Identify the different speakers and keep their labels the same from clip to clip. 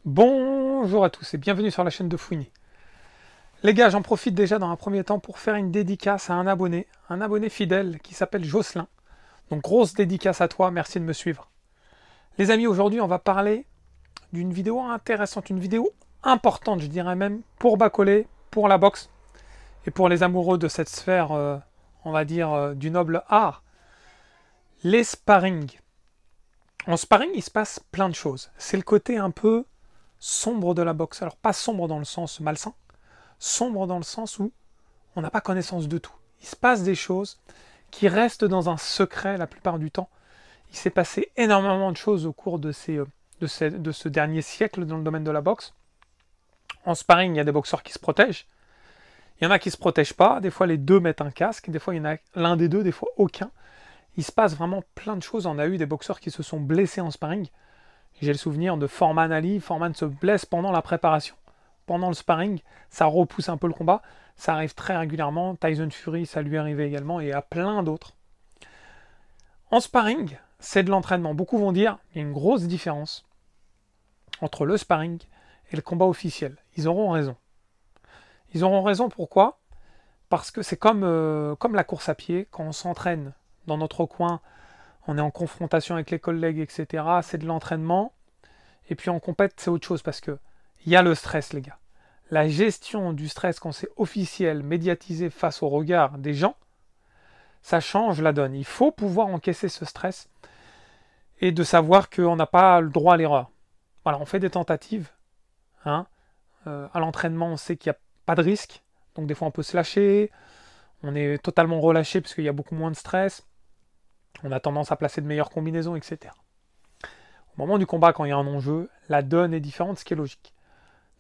Speaker 1: Bonjour à tous et bienvenue sur la chaîne de Fouini. Les gars, j'en profite déjà dans un premier temps pour faire une dédicace à un abonné fidèle qui s'appelle Jocelyn. Donc grosse dédicace à toi, merci de me suivre. Les amis, aujourd'hui on va parler d'une vidéo intéressante, une vidéo importante je dirais même, pour Bacolé, pour la boxe et pour les amoureux de cette sphère, on va dire, du noble art. Les sparring. En sparring, il se passe plein de choses. C'est le côté un peu sombre de la boxe. Alors pas sombre dans le sens malsain, sombre dans le sens où on n'a pas connaissance de tout. Il se passe des choses qui restent dans un secret la plupart du temps. Il s'est passé énormément de choses au cours de ce dernier siècle dans le domaine de la boxe. En sparring, il y a des boxeurs qui se protègent. Il y en a qui ne se protègent pas. Des fois, les deux mettent un casque. Des fois, il y en a l'un des deux, des fois aucun. Il se passe vraiment plein de choses. On a eu des boxeurs qui se sont blessés en sparring. J'ai le souvenir de Foreman Ali. Foreman se blesse pendant la préparation. Pendant le sparring, ça repousse un peu le combat. Ça arrive très régulièrement. Tyson Fury, ça lui est arrivé également. Et à plein d'autres. En sparring, c'est de l'entraînement. Beaucoup vont dire qu'il y a une grosse différence entre le sparring et le combat officiel. Ils auront raison. Ils auront raison pourquoi? Parce que c'est comme la course à pied. Quand on s'entraîne dans notre coin, on est en confrontation avec les collègues, etc. C'est de l'entraînement. Et puis en compète, c'est autre chose parce que il y a le stress, les gars. La gestion du stress quand c'est officiel, médiatisé face au regard des gens, ça change la donne. Il faut pouvoir encaisser ce stress et de savoir qu'on n'a pas le droit à l'erreur. Voilà, on fait des tentatives. Hein. À l'entraînement, on sait qu'il n'y a pas de risque. Donc des fois, on peut se lâcher. On est totalement relâché parce qu'il y a beaucoup moins de stress. On a tendance à placer de meilleures combinaisons, etc. Au moment du combat, quand il y a un enjeu, la donne est différente, ce qui est logique.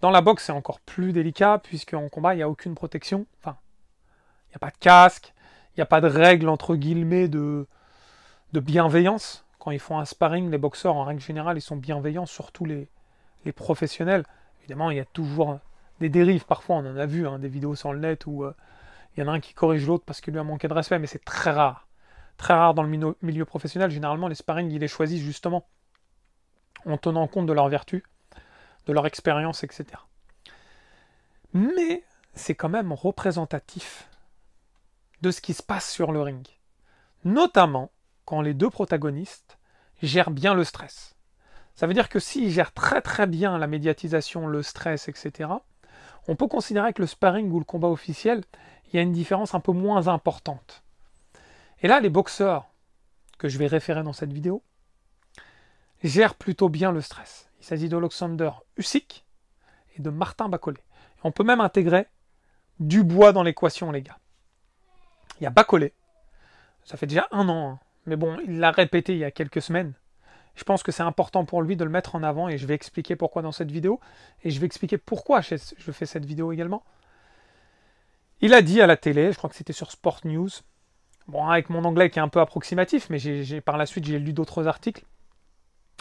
Speaker 1: Dans la boxe, c'est encore plus délicat, puisqu'en combat, il n'y a aucune protection. Enfin, il n'y a pas de casque, il n'y a pas de règle, entre guillemets, de bienveillance. Quand ils font un sparring, les boxeurs, en règle générale, ils sont bienveillants, surtout les professionnels. Évidemment, il y a toujours des dérives, parfois, on en a vu, hein, des vidéos sur le net où il y en a un qui corrige l'autre parce qu'il lui a manqué de respect, mais c'est très rare. Très rare dans le milieu professionnel. Généralement, les sparring, ils les choisissent justement en tenant compte de leurs vertus, de leur expérience, etc. Mais c'est quand même représentatif de ce qui se passe sur le ring. Notamment quand les deux protagonistes gèrent bien le stress. Ça veut dire que s'ils gèrent très très bien la médiatisation, le stress, etc., on peut considérer que le sparring ou le combat officiel, il y a une différence un peu moins importante. Et là, les boxeurs que je vais référer dans cette vidéo gèrent plutôt bien le stress. Il s'agit d'Alexander Usyk et de Martin Bacolé. On peut même intégrer Dubois dans l'équation, les gars. Il y a Bacolé. Ça fait déjà 1 an, hein. Mais bon, il l'a répété il y a quelques semaines. Je pense que c'est important pour lui de le mettre en avant et je vais expliquer pourquoi dans cette vidéo. Et je vais expliquer pourquoi je fais cette vidéo également. Il a dit à la télé, je crois que c'était sur Sport News, bon, avec mon anglais qui est un peu approximatif, mais par la suite j'ai lu d'autres articles.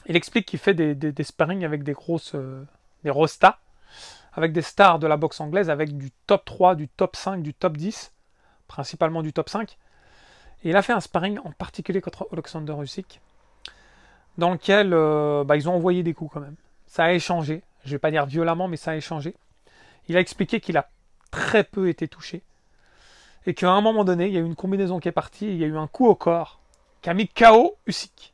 Speaker 1: Il explique qu'il fait des sparring avec des rostas, avec des stars de la boxe anglaise, avec du top 3, du top 5, du top 10, principalement du top 5. Et il a fait un sparring en particulier contre Alexander Usyk, dans lequel ils ont envoyé des coups quand même. Ça a échangé, je ne vais pas dire violemment, mais ça a échangé. Il a expliqué qu'il a très peu été touché, et qu'à un moment donné, il y a eu une combinaison qui est partie, et il y a eu un coup au corps qui a mis KO Usyk.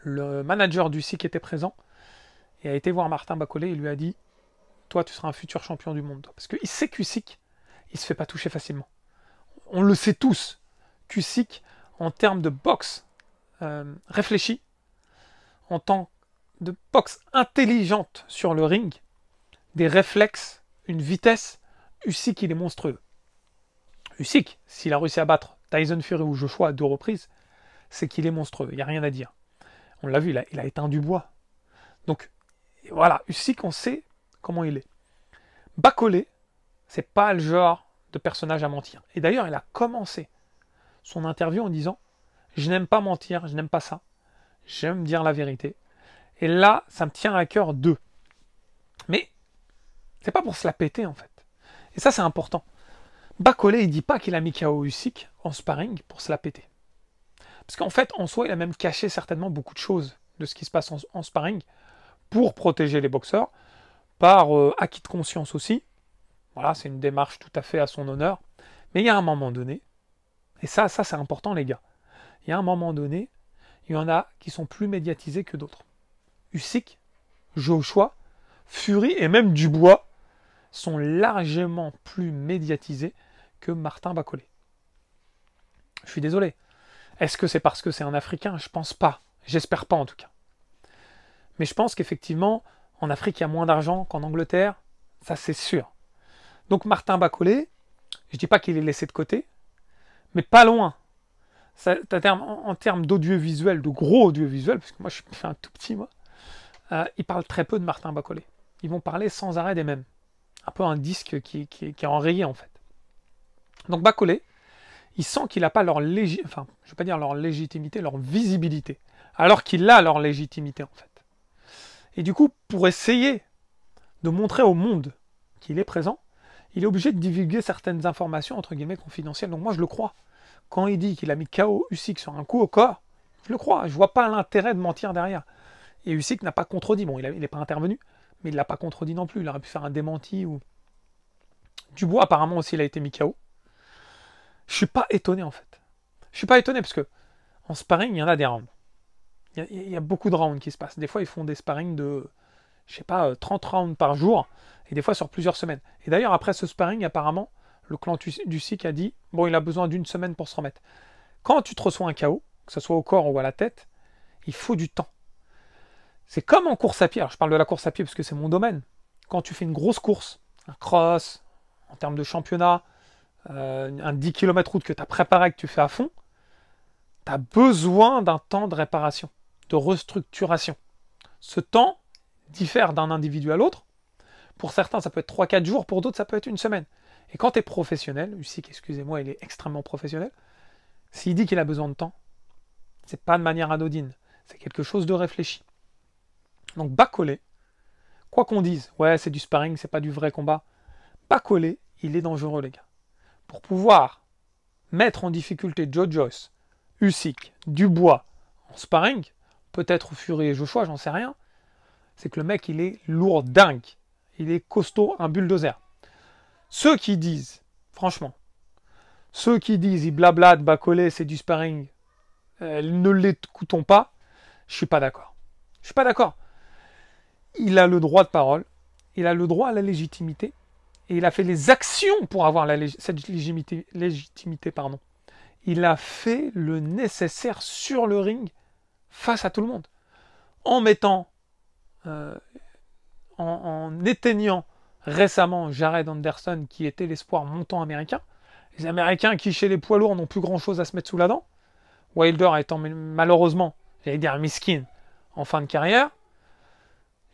Speaker 1: Le manager d'Usyk était présent, et a été voir Martin Bacolé et lui a dit « Toi, tu seras un futur champion du monde. » Parce qu'il sait qu'Usyk, il ne se fait pas toucher facilement. On le sait tous, qu'Usyk, en termes de boxe réfléchie, en tant de boxe intelligente sur le ring, des réflexes, une vitesse, Usyk, il est monstrueux. Usyk, s'il a réussi à battre Tyson Fury ou Joshua à 2 reprises, c'est qu'il est monstrueux, il n'y a rien à dire. On l'a vu, il a éteint Dubois. Donc, voilà, Usyk, on sait comment il est. Bacolé, c'est pas le genre de personnage à mentir. Et d'ailleurs, il a commencé son interview en disant « Je n'aime pas mentir, je n'aime pas ça. J'aime dire la vérité. » Et là, ça me tient à cœur d'eux. Mais, c'est pas pour se la péter, en fait. Et ça, c'est important. Bacolé, il dit pas qu'il a mis KO Usyk en sparring pour se la péter. Parce qu'en fait, en soi, il a même caché certainement beaucoup de choses de ce qui se passe en sparring pour protéger les boxeurs, par acquis de conscience aussi. Voilà, c'est une démarche tout à fait à son honneur. Mais il y a un moment donné, et ça c'est important les gars, il y a un moment donné, il y en a qui sont plus médiatisés que d'autres. Usyk, Joshua, Fury et même Dubois sont largement plus médiatisés que Martin Bakole. Je suis désolé. Est-ce que c'est parce que c'est un Africain? Je pense pas. J'espère pas en tout cas. Mais je pense qu'effectivement, en Afrique, il y a moins d'argent qu'en Angleterre. Ça, c'est sûr. Donc Martin Bakole, je dis pas qu'il est laissé de côté, mais pas loin. Ça, en termes d'audiovisuel, de gros audiovisuel, parce que moi je fais un tout petit, moi, ils parlent très peu de Martin Bakole. Ils vont parler sans arrêt des mêmes. Un peu un disque qui est enrayé en fait. Donc Bakole, il sent qu'il n'a pas leur enfin, je vais pas dire leur légitimité, leur visibilité, alors qu'il a leur légitimité en fait. Et du coup, pour essayer de montrer au monde qu'il est présent, il est obligé de divulguer certaines informations entre guillemets confidentielles. Donc moi je le crois. Quand il dit qu'il a mis KO Usyk sur un coup au corps, je le crois. Je vois pas l'intérêt de mentir derrière. Et Usyk n'a pas contredit. Bon, il n'est pas intervenu, mais il l'a pas contredit non plus. Il aurait pu faire un démenti ou Dubois apparemment aussi il a été mis KO. Je suis pas étonné en fait. Je suis pas étonné parce que en sparring il y en a des rounds. Il y a beaucoup de rounds qui se passent. Des fois ils font des sparring de, je sais pas, 30 rounds par jour et des fois sur plusieurs semaines. Et d'ailleurs après ce sparring apparemment le clan d'Usyk a dit bon il a besoin d'une semaine pour se remettre. Quand tu te reçois un KO, que ce soit au corps ou à la tête, il faut du temps. C'est comme en course à pied. Alors je parle de la course à pied parce que c'est mon domaine. Quand tu fais une grosse course, un cross, en termes de championnat, un 10 km route que tu as préparé, que tu fais à fond, tu as besoin d'un temps de réparation, de restructuration. Ce temps diffère d'un individu à l'autre. Pour certains, ça peut être 3-4 jours, pour d'autres, ça peut être une semaine. Et quand tu es professionnel, Usyk, excusez-moi, il est extrêmement professionnel, s'il dit qu'il a besoin de temps, c'est pas de manière anodine, c'est quelque chose de réfléchi. Donc Bakole, quoi qu'on dise, ouais, c'est du sparring, c'est pas du vrai combat, Bakole, il est dangereux, les gars. Pour pouvoir mettre en difficulté Joe Joyce, Usyk, Dubois en sparring, peut-être Fury et Joshua, j'en sais rien, c'est que le mec, il est lourd, dingue. Il est costaud, un bulldozer. Ceux qui disent, franchement, ceux qui disent, ils blablatent, Bakole, c'est du sparring, ne l'écoutons pas, je suis pas d'accord. Je suis pas d'accord. Il a le droit de parole, il a le droit à la légitimité, et il a fait les actions pour avoir cette légitimité. Pardon. Il a fait le nécessaire sur le ring face à tout le monde. En mettant, en éteignant récemment Jared Anderson, qui était l'espoir montant américain. Les Américains qui, chez les poids lourds, n'ont plus grand-chose à se mettre sous la dent. Wilder étant malheureusement, j'allais dire miskin, en fin de carrière.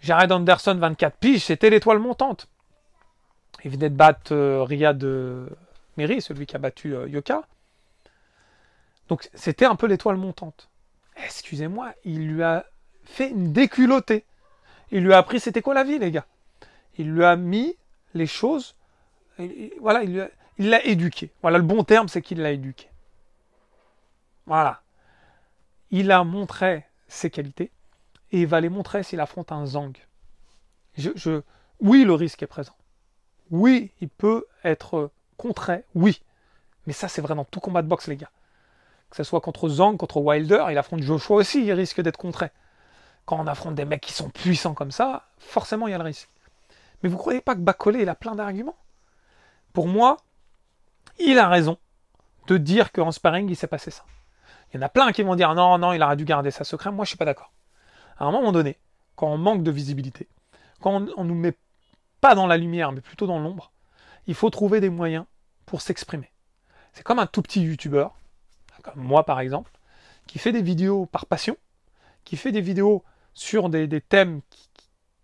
Speaker 1: Jared Anderson, 24 piges, c'était l'étoile montante. Il venait de battre Riyad Meri, celui qui a battu Yoka. Donc c'était un peu l'étoile montante. Excusez-moi, il lui a fait une déculottée. Il lui a appris c'était quoi la vie, les gars. Il lui a mis les choses, voilà, il l'a éduqué. Voilà, le bon terme, c'est qu'il l'a éduqué. Voilà. Il a montré ses qualités et il va les montrer s'il affronte un Zhang. Oui, le risque est présent. Oui, il peut être contré, oui. Mais ça, c'est vrai dans tout combat de boxe, les gars. Que ce soit contre Zhang, contre Wilder, il affronte Joshua aussi, il risque d'être contré. Quand on affronte des mecs qui sont puissants comme ça, forcément, il y a le risque. Mais vous ne croyez pas que Bakole, il a plein d'arguments? Pour moi, il a raison de dire qu'en sparring, il s'est passé ça. Il y en a plein qui vont dire non, non, il aurait dû garder ça secret. Moi, je ne suis pas d'accord. À un moment donné, quand on manque de visibilité, quand on ne nous met pas dans la lumière, mais plutôt dans l'ombre, il faut trouver des moyens pour s'exprimer. C'est comme un tout petit youtubeur, comme moi par exemple, qui fait des vidéos par passion, qui fait des vidéos sur des thèmes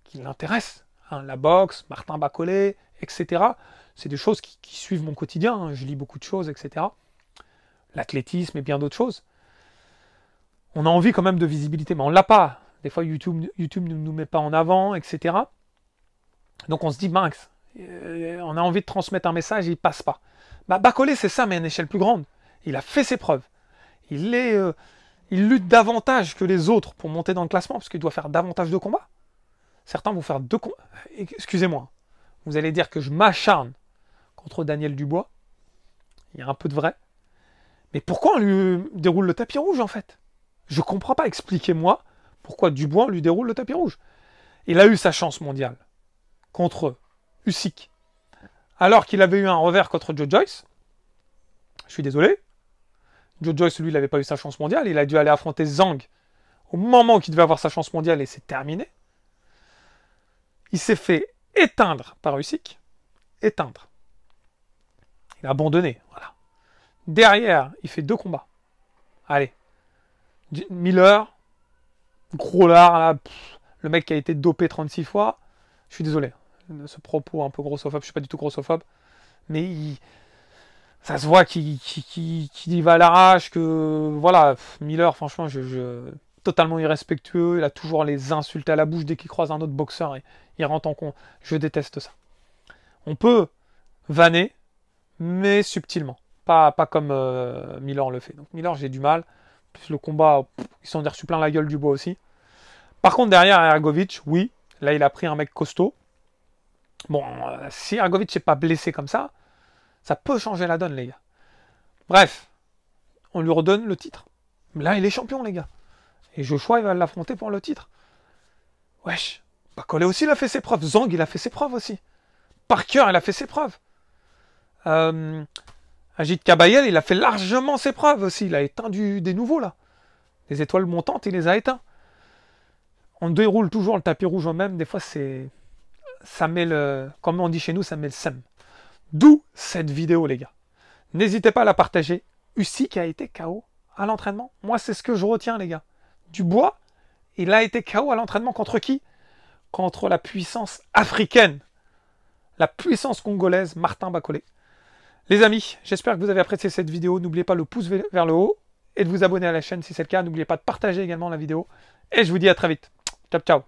Speaker 1: qui l'intéressent. Hein, la boxe, Martin Bakole, etc. C'est des choses qui suivent mon quotidien. Hein. Je lis beaucoup de choses, etc. L'athlétisme et bien d'autres choses. On a envie quand même de visibilité, mais on ne l'a pas. Des fois, YouTube ne nous met pas en avant, etc. Donc on se dit, mince, on a envie de transmettre un message et il ne passe pas. Bah, Bakole, c'est ça, mais à une échelle plus grande. Il a fait ses preuves. Il lutte davantage que les autres pour monter dans le classement, parce qu'il doit faire davantage de combats. Certains vont faire excusez-moi, vous allez dire que je m'acharne contre Daniel Dubois. Il y a un peu de vrai. Mais pourquoi on lui déroule le tapis rouge, en fait? Je comprends pas. Expliquez-moi pourquoi Dubois, on lui déroule le tapis rouge. Il a eu sa chance mondiale contre Usyk, alors qu'il avait eu un revers contre Joe Joyce. Je suis désolé. Joe Joyce, lui, il n'avait pas eu sa chance mondiale. Il a dû aller affronter Zhang au moment où il devait avoir sa chance mondiale et c'est terminé. Il s'est fait éteindre par Usyk. Éteindre. Il a abandonné. Voilà. Derrière, il fait 2 combats. Allez. Miller, gros lard, là, le mec qui a été dopé 36 fois. Je suis désolé. Ce propos un peu grossophobe. Je suis pas du tout grossophobe. Mais ça se voit qu'il va à l'arrache. Que voilà, Miller, franchement, totalement irrespectueux. Il a toujours les insultes à la bouche dès qu'il croise un autre boxeur. Et il rentre en con. Je déteste ça. On peut vanner, mais subtilement. Pas comme Miller le fait. Donc Miller, j'ai du mal. Plus le combat, ils s'en ont reçu plein la gueule du bois aussi. Par contre, derrière Hrgović, oui, là il a pris un mec costaud. Bon, si Hrgović n'est pas blessé comme ça peut changer la donne, les gars. Bref, on lui redonne le titre. Là, il est champion, les gars. Et Joshua, il va l'affronter pour le titre. Wesh. Collet aussi, il a fait ses preuves. Zhang, il a fait ses preuves aussi. Parker, il a fait ses preuves. Agit Kabayel, il a fait largement ses preuves aussi. Il a éteint des nouveaux, là. Les étoiles montantes, il les a éteints. On déroule toujours le tapis rouge au même. Des fois, ça met comme on dit chez nous, ça met le seum. D'où cette vidéo, les gars. N'hésitez pas à la partager. Usyk a été KO à l'entraînement. Moi, c'est ce que je retiens, les gars. Dubois, il a été KO à l'entraînement contre qui? Contre la puissance africaine. La puissance congolaise, Martin Bacolé. Les amis, j'espère que vous avez apprécié cette vidéo. N'oubliez pas le pouce vers le haut et de vous abonner à la chaîne si c'est le cas. N'oubliez pas de partager également la vidéo. Et je vous dis à très vite. Ciao, ciao.